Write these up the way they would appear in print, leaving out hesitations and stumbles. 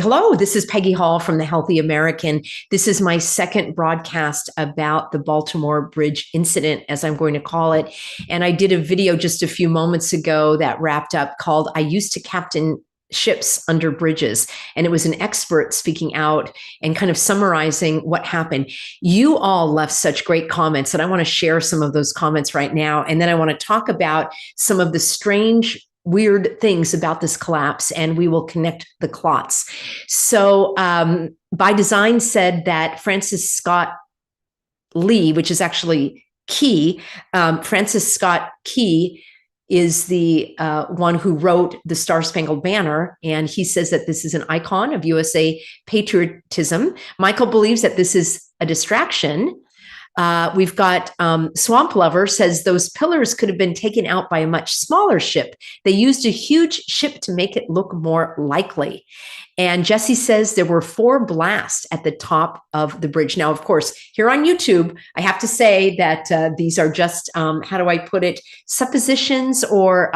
Hello, this is Peggy Hall from the Healthy American. This is my second broadcast about the Baltimore Bridge incident, as I'm going to call it. And I did a video just a few moments ago that wrapped up called I Used to Captain Ships Under Bridges. And it was an expert speaking out and kind of summarizing what happened. You all left such great comments, and I want to share some of those comments right now. And then I want to talk about some of the strange, weird things about this collapse, and we will connect the clots. So By Design said that Francis Scott Lee, which is actually Key, Francis Scott Key is the one who wrote the Star Spangled Banner, and he says that this is an icon of USA patriotism. Michael believes that this is a distraction. We've got Swamp Lover says those pillars could have been taken out by a much smaller ship. They used a huge ship to make it look more likely. And Jesse says there were 4 blasts at the top of the bridge. Now, of course, here on YouTube, I have to say that these are just, how do I put it, suppositions or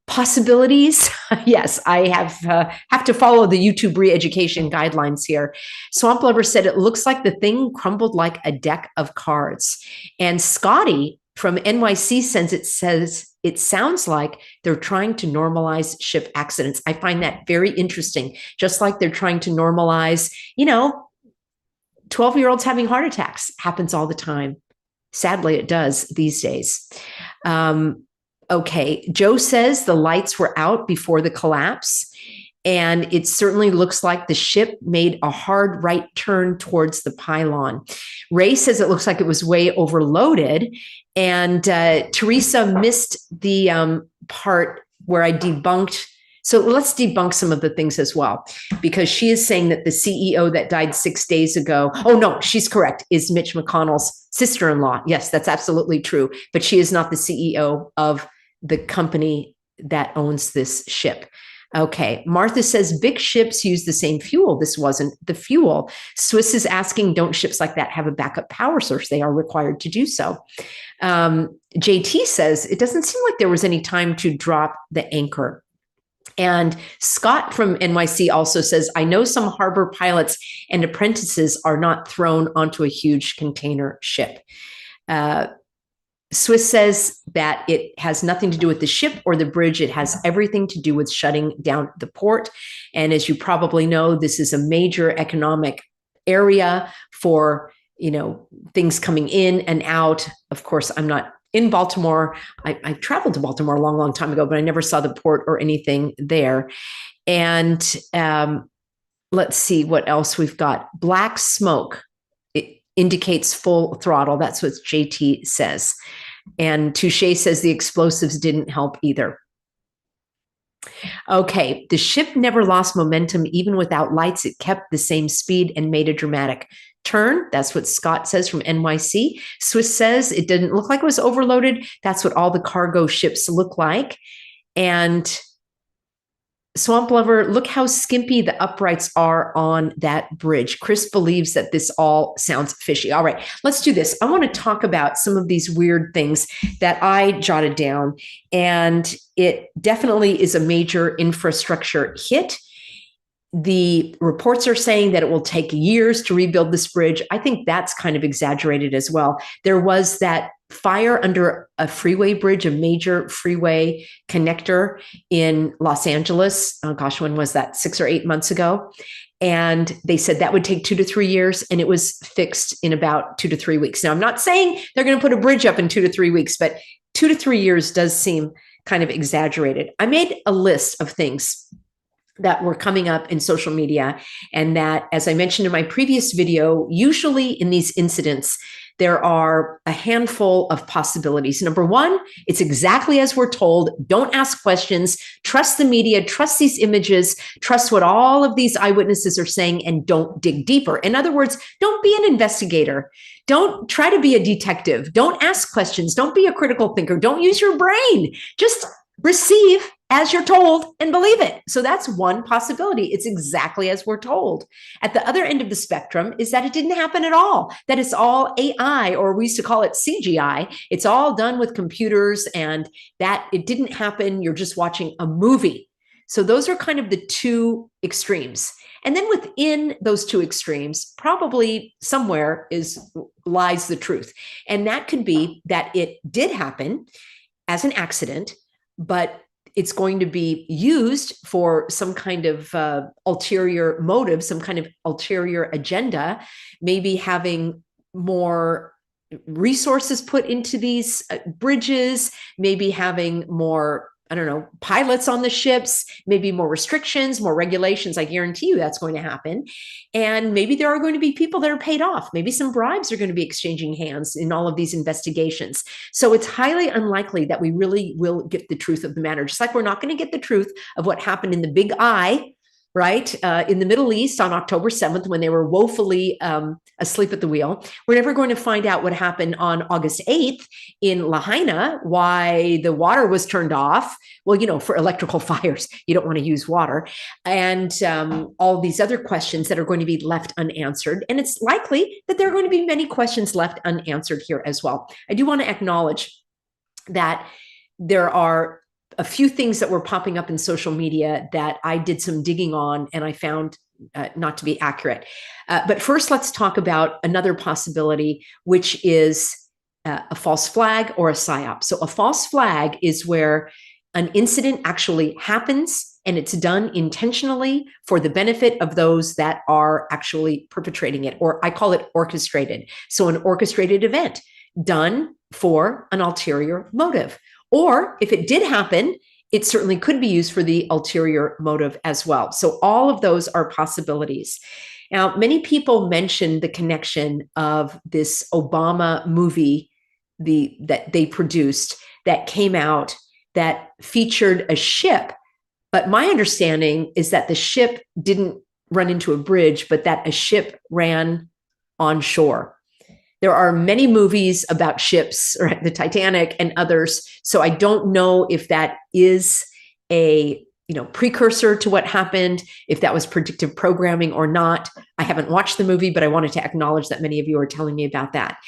possibilities. Yes, I have to follow the YouTube re-education guidelines here. Swamp Lover said it looks like the thing crumbled like a deck of cards. And Scotty from NYC says it sounds like they're trying to normalize ship accidents. I find that very interesting. Just like they're trying to normalize, 12-year-olds having heart attacks happens all the time. Sadly, it does these days. Okay, Joe says the lights were out before the collapse, and it certainly looks like the ship made a hard right turn towards the pylon. Ray says it looks like it was way overloaded, and Teresa missed the part where I debunked. So let's debunk some of the things as well, because she is saying that the CEO that died 6 days ago, oh no, she's correct, is Mitch McConnell's sister-in-law. Yes, that's absolutely true, but she is not the CEO of the company that owns this ship. Okay, Martha says big ships use the same fuel. This wasn't the fuel. Swiss is asking, don't ships like that have a backup power source? They are required to do so. JT says it doesn't seem like there was any time to drop the anchor. And Scott from NYC also says, I know some harbor pilots and apprentices are not thrown onto a huge container ship. Swiss says that it has nothing to do with the ship or the bridge. It has everything to do with shutting down the port. And as you probably know, this is a major economic area for, things coming in and out. Of course, I'm not in Baltimore. I traveled to Baltimore a long, long time ago, but I never saw the port or anything there. And let's see what else we've got. Black smoke. It indicates full throttle. That's what JT says. And Touche says the explosives didn't help either. Okay, the ship never lost momentum. Even without lights, it kept the same speed and made a dramatic turn. That's what Scott says from NYC. Swiss says it didn't look like it was overloaded. That's what all the cargo ships look like. And Swamp Lover, look how skimpy the uprights are on that bridge. Chris believes that this all sounds fishy. All right, let's do this. I want to talk about some of these weird things that I jotted down, and it definitely is a major infrastructure hit. The reports are saying that it will take years to rebuild this bridge. I think that's kind of exaggerated as well. There was that fire under a freeway bridge, a major freeway connector in Los Angeles. Oh gosh, when was that? 6 or 8 months ago. And they said that would take 2 to 3 years, and it was fixed in about 2 to 3 weeks. Now, I'm not saying they're going to put a bridge up in 2 to 3 weeks, but 2 to 3 years does seem kind of exaggerated. I made a list of things that were coming up in social media, and that, as I mentioned in my previous video, usually in these incidents, there are a handful of possibilities. Number one, it's exactly as we're told. Don't ask questions. Trust the media. Trust these images. Trust what all of these eyewitnesses are saying, and don't dig deeper. In other words, don't be an investigator. Don't try to be a detective. Don't ask questions. Don't be a critical thinker. Don't use your brain. Just receive as you're told and believe it. So that's one possibility. It's exactly as we're told. At the other end of the spectrum is that it didn't happen at all, that it's all AI, or we used to call it CGI. It's all done with computers, and that it didn't happen. You're just watching a movie. So those are kind of the two extremes. And then within those two extremes, probably somewhere lies the truth. And that could be that it did happen as an accident, but it's going to be used for some kind of ulterior motive, some kind of ulterior agenda, maybe having more resources put into these bridges, maybe having more, I don't know, pilots on the ships, maybe more restrictions, more regulations. I guarantee you that's going to happen. And maybe there are going to be people that are paid off. Maybe some bribes are going to be exchanging hands in all of these investigations. So it's highly unlikely that we really will get the truth of the matter. Just like we're not going to get the truth of what happened in the Big Eye, right, in the Middle East on October 7th when they were woefully asleep at the wheel. We're never going to find out what happened on August 8th in Lahaina, why the water was turned off. Well, you know, for electrical fires, you don't want to use water. And all these other questions that are going to be left unanswered. And it's likely that there are going to be many questions left unanswered here as well. I do want to acknowledge that there are a few things that were popping up in social media that I did some digging on and I found not to be accurate. But first, let's talk about another possibility, which is a false flag or a psyop. So a false flag is where an incident actually happens and it's done intentionally for the benefit of those that are actually perpetrating it, or I call it orchestrated. So an orchestrated event done for an ulterior motive. Or if it did happen, it certainly could be used for the ulterior motive as well. So all of those are possibilities. Now, many people mention the connection of this Obama movie that they produced that came out that featured a ship. But my understanding is that the ship didn't run into a bridge, but that a ship ran on shore. There are many movies about ships, right? The Titanic and others. So I don't know if that is a precursor to what happened, if that was predictive programming or not. I haven't watched the movie, but I wanted to acknowledge that many of you are telling me about that.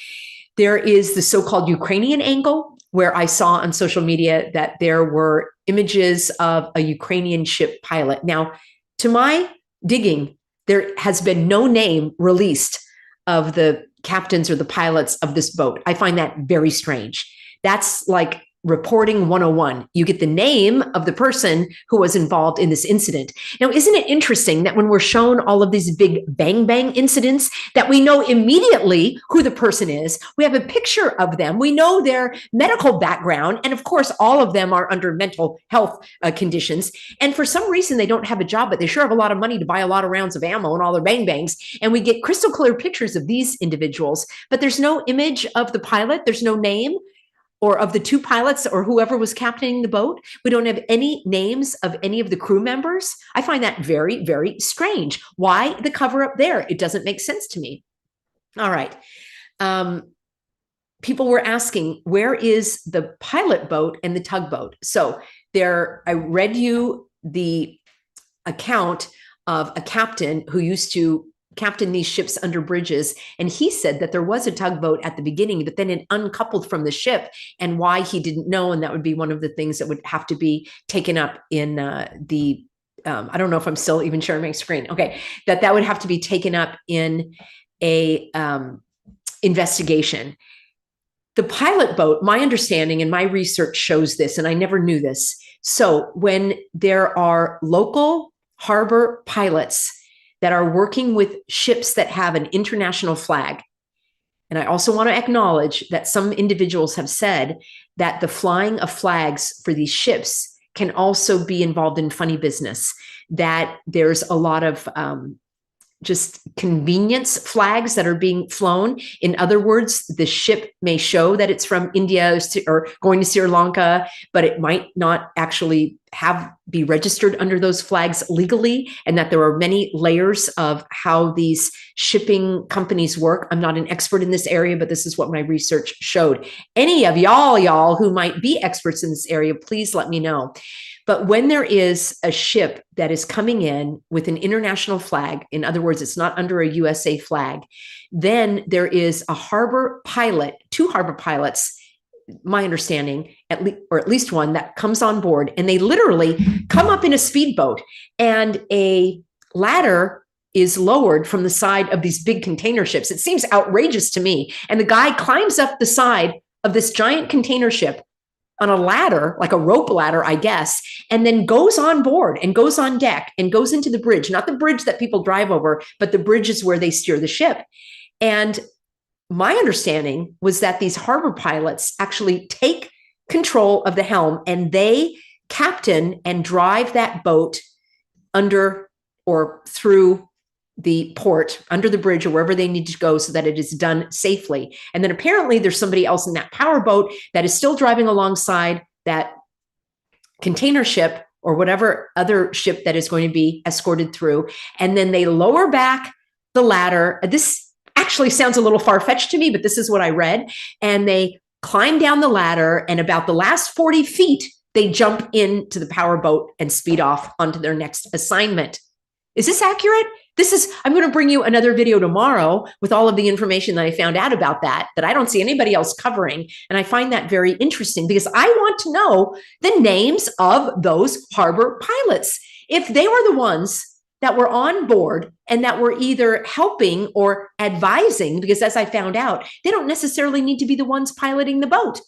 There is the so-called Ukrainian angle, where I saw on social media that there were images of a Ukrainian ship pilot. Now, to my digging, there has been no name released of the captains or the pilots of this boat. I find that very strange. That's like reporting 101. You get the name of the person who was involved in this incident. Now, isn't it interesting that when we're shown all of these big bang bang incidents, that we know immediately who the person is? We have a picture of them. We know their medical background. And of course, all of them are under mental health conditions. And for some reason, they don't have a job, but they sure have a lot of money to buy a lot of rounds of ammo and all their bang bangs. And we get crystal clear pictures of these individuals, but there's no image of the pilot. There's no name, or of the two pilots or whoever was captaining the boat. We don't have any names of any of the crew members. I find that very, very strange. Why the cover up there? It doesn't make sense to me. All right. People were asking, where is the pilot boat and the tugboat? So I read you the account of a captain who used to captain these ships under bridges. And he said that there was a tugboat at the beginning, but then it uncoupled from the ship, and why he didn't know. And that would be one of the things that would have to be taken up in I don't know if I'm still even sharing my screen. Okay. That would have to be taken up in a investigation. The pilot boat, my understanding and my research shows this, and I never knew this. So when there are local harbor pilots that are working with ships that have an international flag. And I also want to acknowledge that some individuals have said that the flying of flags for these ships can also be involved in funny business, that there's a lot of just convenience flags that are being flown. In other words, the ship may show that it's from India or going to Sri Lanka, but it might not actually be registered under those flags legally, and that there are many layers of how these shipping companies work. I'm not an expert in this area, but this is what my research showed. Any of y'all who might be experts in this area, please let me know. But when there is a ship that is coming in with an international flag, in other words, it's not under a USA flag, then there is a harbor pilot, two harbor pilots my understanding, or at least one that comes on board, and they literally come up in a speedboat, and a ladder is lowered from the side of these big container ships. It seems outrageous to me. And the guy climbs up the side of this giant container ship on a ladder, like a rope ladder, I guess, and then goes on board and goes on deck and goes into the bridge, not the bridge that people drive over, but the bridge is where they steer the ship. And my understanding was that these harbor pilots actually take control of the helm, and they captain and drive that boat under or through the port, under the bridge, or wherever they need to go so that it is done safely. And then apparently there's somebody else in that power boat that is still driving alongside that container ship or whatever other ship that is going to be escorted through. And then they lower back the ladder. This actually sounds a little far-fetched to me, but this is what I read. And they climb down the ladder, and about the last 40 feet, they jump into the power boat and speed off onto their next assignment. Is this accurate? I'm going to bring you another video tomorrow with all of the information that I found out about that I don't see anybody else covering. And I find that very interesting because I want to know the names of those harbor pilots. If they were the ones that were on board and that were either helping or advising, because as I found out, they don't necessarily need to be the ones piloting the boat.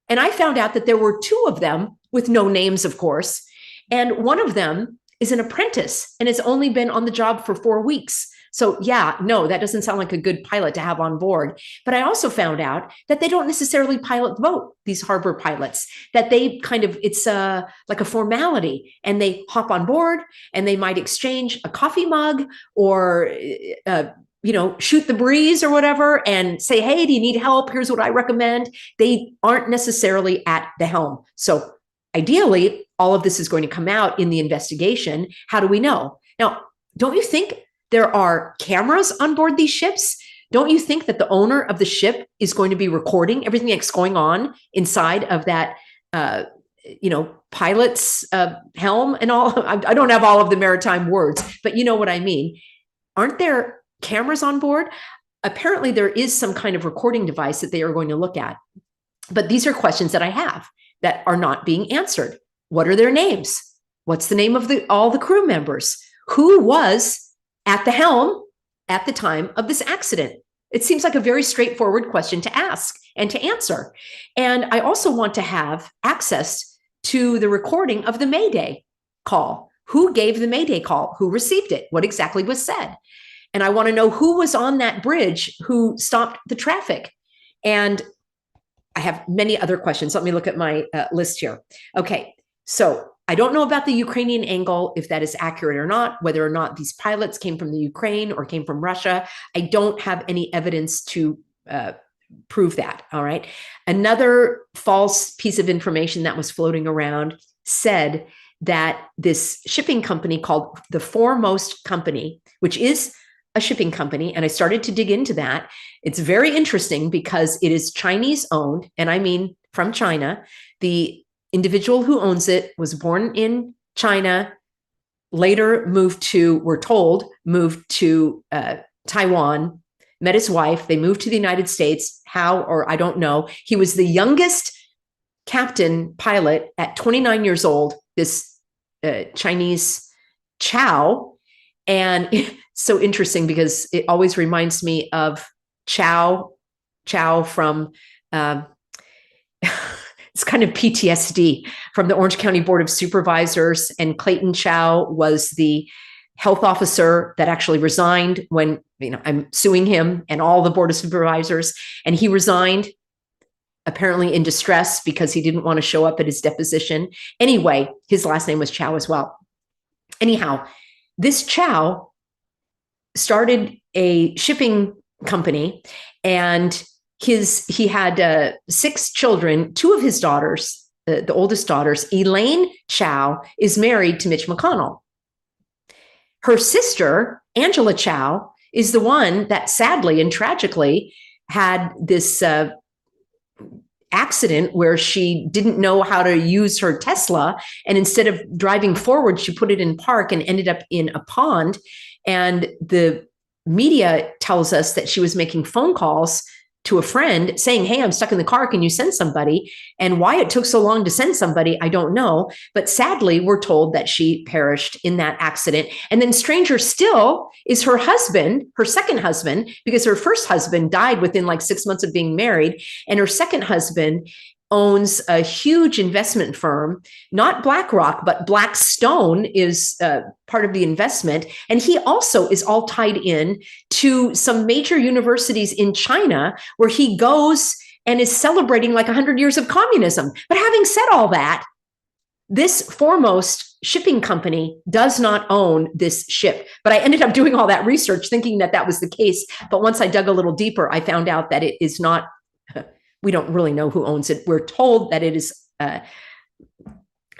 And I found out that there were two of them with no names, of course. And one of them is an apprentice and has only been on the job for 4 weeks. So yeah, no, that doesn't sound like a good pilot to have on board. But I also found out that they don't necessarily pilot the boat, these harbor pilots, that they it's like a formality, and they hop on board and they might exchange a coffee mug or, shoot the breeze or whatever and say, hey, do you need help? Here's what I recommend. They aren't necessarily at the helm. So ideally, all of this is going to come out in the investigation. How do we know? Now, don't you think there are cameras on board these ships? Don't you think that the owner of the ship is going to be recording everything that's going on inside of that, pilot's helm and all? I don't have all of the maritime words, but you know what I mean. Aren't there cameras on board? Apparently, there is some kind of recording device that they are going to look at. But these are questions that I have that are not being answered. What are their names? What's the name of all the crew members? Who was at the helm at the time of this accident? It seems like a very straightforward question to ask and to answer. And I also want to have access to the recording of the Mayday call. Who gave the Mayday call? Who received it? What exactly was said? And I want to know who was on that bridge who stopped the traffic. And I have many other questions. Let me look at my list here. Okay. So I don't know about the Ukrainian angle, if that is accurate or not, whether or not these pilots came from the Ukraine or came from Russia. I don't have any evidence to prove that. All right. Another false piece of information that was floating around said that this shipping company called the Foremost Company, which is a shipping company, and I started to dig into that. It's very interesting because it is Chinese owned, and I mean from China. The individual who owns it was born in China, later moved to Taiwan, met his wife. They moved to the United States. How, or I don't know. He was the youngest captain pilot at 29 years old, this Chinese Chow. And it's so interesting because it always reminds me of Chow from, it's kind of PTSD from the Orange County Board of Supervisors. And Clayton Chow was the health officer that actually resigned when, I'm suing him and all the Board of Supervisors. And he resigned apparently in distress because he didn't want to show up at his deposition. Anyway, his last name was Chow as well. Anyhow, this Chow started a shipping company, and he had 6 children. 2 of his daughters, the oldest daughters, Elaine Chow, is married to Mitch McConnell. Her sister, Angela Chow, is the one that sadly and tragically had this accident where she didn't know how to use her Tesla. And instead of driving forward, she put it in park and ended up in a pond. And the media tells us that she was making phone calls to a friend saying, hey, I'm stuck in the car. Can you send somebody? And why it took so long to send somebody, I don't know. But sadly, we're told that she perished in that accident. And then stranger still is her husband, her second husband, because her first husband died within like 6 months of being married. And her second husband owns a huge investment firm, not BlackRock, but Blackstone is part of the investment. And he also is all tied in to some major universities in China where he goes and is celebrating like 100 years of communism. But having said all that, this foremost shipping company does not own this ship. But I ended up doing all that research thinking that that was the case. But once I dug a little deeper, I found out that it is not. We don't really know who owns it. We're told that it is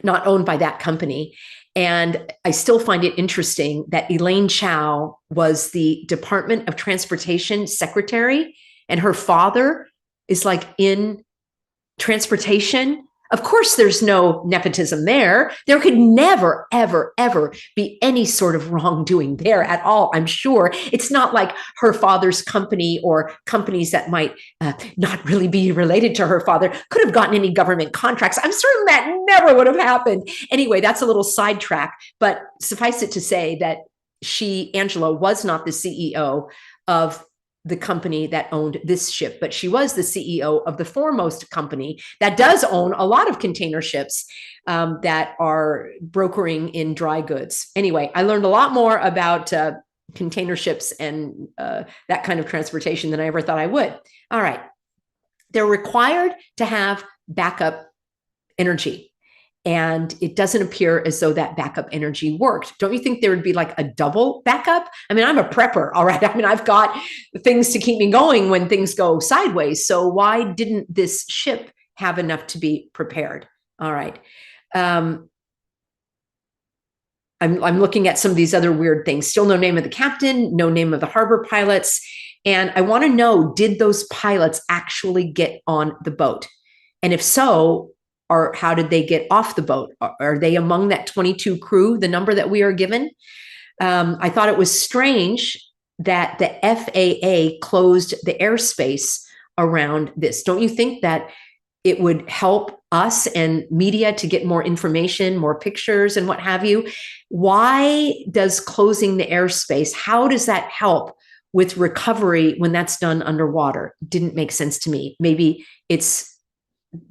not owned by that company. And I still find it interesting that Elaine Chao was the Department of Transportation secretary, and her father is like in transportation. Of course, there's no nepotism there. There could never, ever, ever be any sort of wrongdoing there at all, I'm sure. It's not like her father's company or companies that might not really be related to her father could have gotten any government contracts. I'm certain that never would have happened. Anyway, that's a little sidetrack, but suffice it to say that Angela, was not the CEO of the company that owned this ship, but she was the CEO of the foremost company that does own a lot of container ships that are brokering in dry goods. Anyway, I learned a lot more about container ships and that kind of transportation than I ever thought I would. All right. They're required to have backup energy. And it doesn't appear as though that backup energy worked. Don't you think there would be like a double backup? I mean, I'm a prepper, all right? I mean, I've got things to keep me going when things go sideways. So why didn't this ship have enough to be prepared? All right. I'm looking at some of these other weird things. Still no name of the captain, no name of the harbor pilots. And I want to know, did those pilots actually get on the boat? And if so, or how did they get off the boat? Are they among that 22 crew, the number that we are given? I thought it was strange that the FAA closed the airspace around this. Don't you think that it would help us and media to get more information, more pictures and what have you? Why does closing the airspace, how does that help with recovery when that's done underwater? Didn't make sense to me. Maybe it's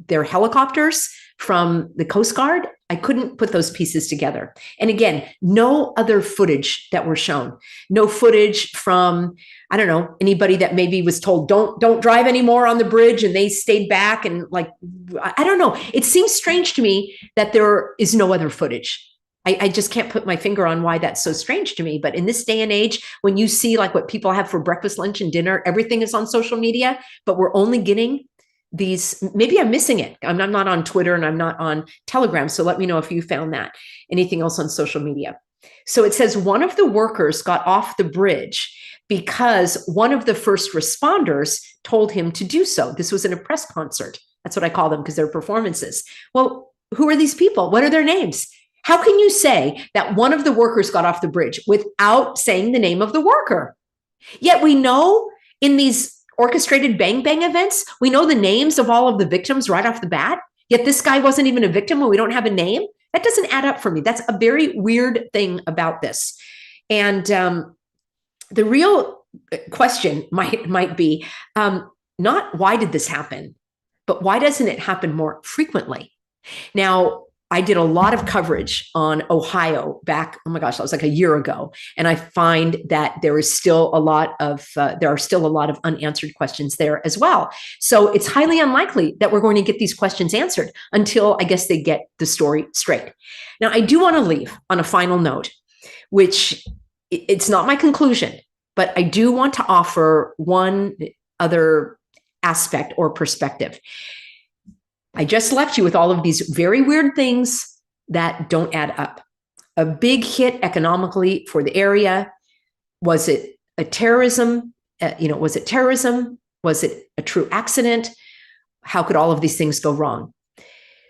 their helicopters from the Coast Guard. I couldn't put those pieces together. And again, no other footage that were shown. No footage from, I don't know, anybody that maybe was told, don't drive anymore on the bridge and they stayed back. And like, I don't know. It seems strange to me that there is no other footage. I just can't put my finger on why that's so strange to me. But in this day and age, when you see like what people have for breakfast, lunch, and dinner, everything is on social media, but we're only getting these, maybe I'm missing it. I'm not on Twitter and I'm not on Telegram. So let me know if you found that. Anything else on social media? So it says one of the workers got off the bridge because one of the first responders told him to do so. This was in a press concert. That's what I call them because they're performances. Well, who are these people? What are their names? How can you say that one of the workers got off the bridge without saying the name of the worker? Yet we know in these orchestrated bang bang events, we know the names of all of the victims right off the bat, yet this guy wasn't even a victim when we don't have a name. That doesn't add up for me. That's a very weird thing about this. And the real question might be not why did this happen, but why doesn't it happen more frequently? Now, I did a lot of coverage on Ohio back, oh my gosh, that was like a year ago. And I find that there are still a lot of unanswered questions there as well. So it's highly unlikely that we're going to get these questions answered until I guess they get the story straight. Now, I do want to leave on a final note, which it's not my conclusion, but I do want to offer one other aspect or perspective. I just left you with all of these very weird things that don't add up. A big hit economically for the area. Was it a terrorism? Was it terrorism? Was it a true accident? How could all of these things go wrong?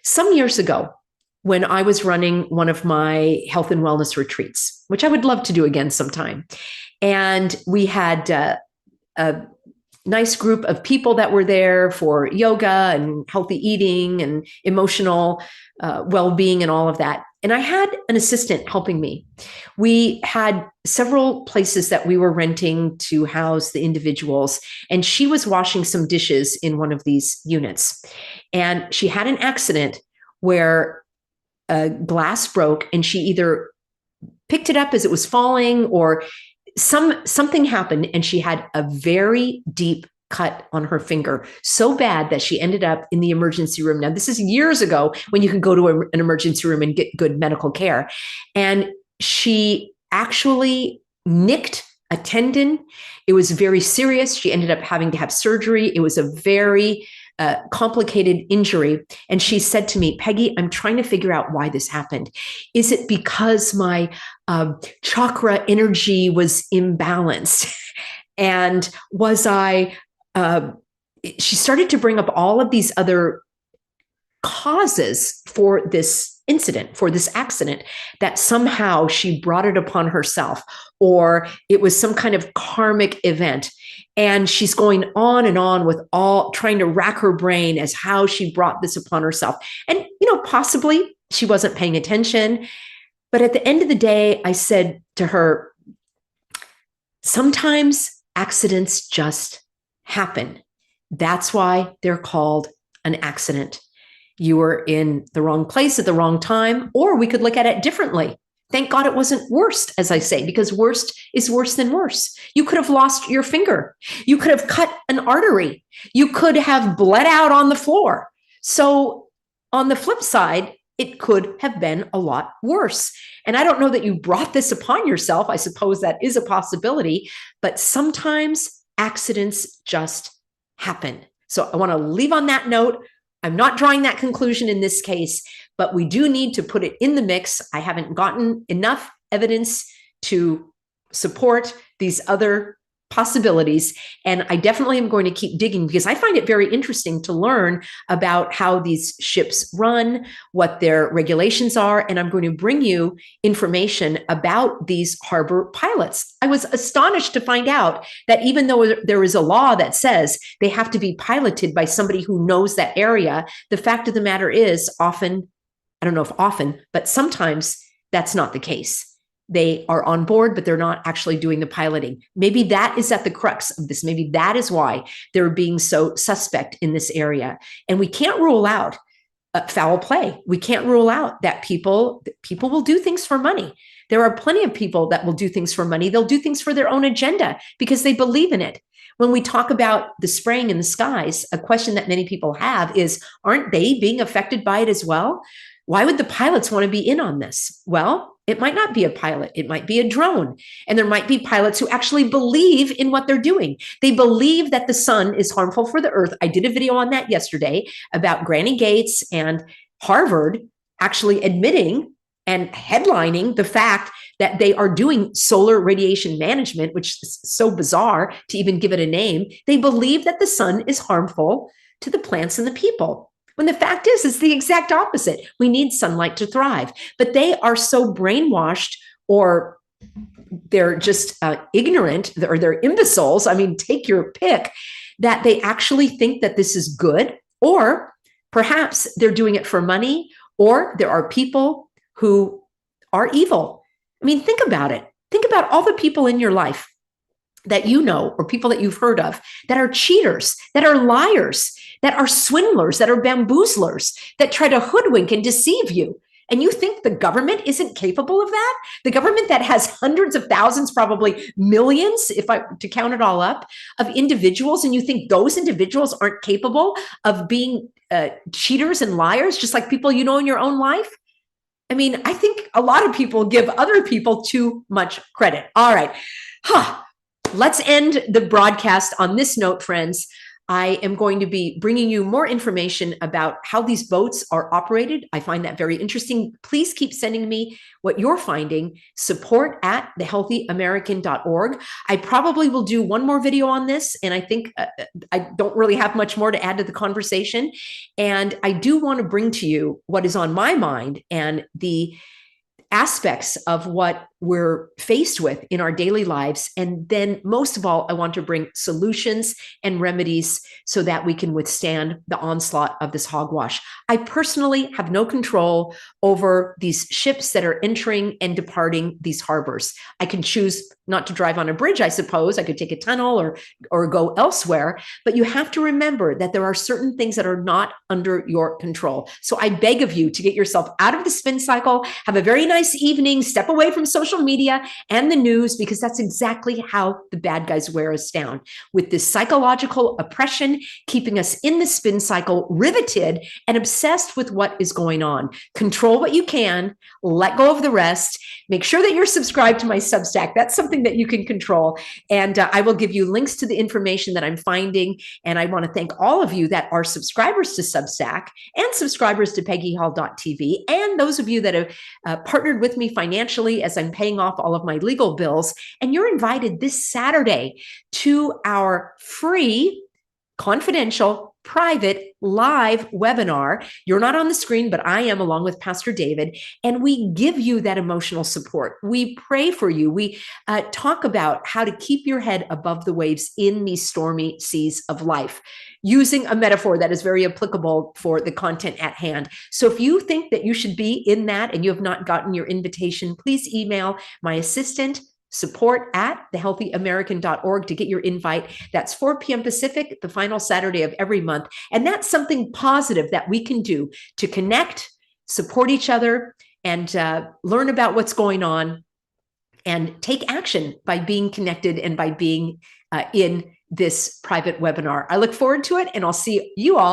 Some years ago, when I was running one of my health and wellness retreats, which I would love to do again sometime, and we had nice group of people that were there for yoga and healthy eating and emotional well-being and all of that. And I had an assistant helping me. We had several places that we were renting to house the individuals, and she was washing some dishes in one of these units. And she had an accident where a glass broke, and she either picked it up as it was falling or something happened, and she had a very deep cut on her finger, so bad that she ended up in the emergency room. Now, this is years ago when you could go to an emergency room and get good medical care. And she actually nicked a tendon. It was very serious. She ended up having to have surgery. It was a very complicated injury. And she said to me, Peggy, I'm trying to figure out why this happened. Is it because my chakra energy was imbalanced? And was I, she started to bring up all of these other causes for this incident, for this accident, that somehow she brought it upon herself, or it was some kind of karmic event. And she's going on and on with all trying to rack her brain as how she brought this upon herself. And, possibly she wasn't paying attention. But at the end of the day, I said to her, sometimes accidents just happen. That's why they're called an accident. You were in the wrong place at the wrong time, or we could look at it differently. Thank God it wasn't worst, as I say, because worst is worse than worse. You could have lost your finger. You could have cut an artery. You could have bled out on the floor. So on the flip side, it could have been a lot worse. And I don't know that you brought this upon yourself. I suppose that is a possibility, but sometimes accidents just happen. So I want to leave on that note. I'm not drawing that conclusion in this case, but we do need to put it in the mix. I haven't gotten enough evidence to support these other possibilities. And I definitely am going to keep digging, because I find it very interesting to learn about how these ships run, what their regulations are. And I'm going to bring you information about these harbor pilots. I was astonished to find out that even though there is a law that says they have to be piloted by somebody who knows that area, the fact of the matter is often, I don't know if often, but sometimes that's not the case. They are on board, but they're not actually doing the piloting. Maybe that is at the crux of this. Maybe that is why they're being so suspect in this area. And we can't rule out foul play. We can't rule out that people will do things for money. There are plenty of people that will do things for money. They'll do things for their own agenda because they believe in it. When we talk about the spraying in the skies, a question that many people have is, aren't they being affected by it as well? Why would the pilots want to be in on this? Well, it might not be a pilot. It might be a drone. And there might be pilots who actually believe in what they're doing. They believe that the sun is harmful for the earth. I did a video on that yesterday about Granny Gates and Harvard actually admitting and headlining the fact that they are doing solar radiation management, which is so bizarre to even give it a name. They believe that the sun is harmful to the plants and the people. When the fact is, it's the exact opposite. We need sunlight to thrive. But they are so brainwashed, or they're just ignorant, or they're imbeciles. I mean, take your pick, that they actually think that this is good, or perhaps they're doing it for money, or there are people who are evil. I mean, think about it. Think about all the people in your life that you know, or people that you've heard of, that are cheaters, that are liars, that are swindlers, that are bamboozlers, that try to hoodwink and deceive you. And you think the government isn't capable of that? The government that has hundreds of thousands, probably millions, to count it all up, of individuals, and you think those individuals aren't capable of being cheaters and liars, just like people you know in your own life? I mean, I think a lot of people give other people too much credit. All right. Let's end the broadcast on this note, friends. I am going to be bringing you more information about how these boats are operated. I find that very interesting. Please keep sending me what you're finding. Support at thehealthyamerican.org. I probably will do one more video on this, and I think I don't really have much more to add to the conversation. And I do want to bring to you what is on my mind and the aspects of what we're faced with in our daily lives. And then most of all, I want to bring solutions and remedies so that we can withstand the onslaught of this hogwash. I personally have no control over these ships that are entering and departing these harbors. I can choose not to drive on a bridge, I suppose. I could take a tunnel or go elsewhere. But you have to remember that there are certain things that are not under your control. So I beg of you to get yourself out of the spin cycle, have a very nice evening, step away from social media and the news, because that's exactly how the bad guys wear us down, with this psychological oppression, keeping us in the spin cycle, riveted and obsessed with what is going on. Control what you can, let go of the rest. Make sure that you're subscribed to my Substack. That's something that you can control. And I will give you links to the information that I'm finding. And I want to thank all of you that are subscribers to Substack and subscribers to peggyhall.tv, and those of you that have partnered with me financially as I'm paying off all of my legal bills. And you're invited this Saturday to our free, confidential, private, live webinar. You're not on the screen, but I am, along with Pastor David, and we give you that emotional support. We pray for you. We talk about how to keep your head above the waves in these stormy seas of life, using a metaphor that is very applicable for the content at hand. So if you think that you should be in that and you have not gotten your invitation, please email my assistant, support@thehealthyamerican.org, to get your invite. That's 4 p.m. Pacific, the final Saturday of every month. And that's something positive that we can do to connect, support each other, and learn about what's going on and take action by being connected and by being in this private webinar. I look forward to it, and I'll see you all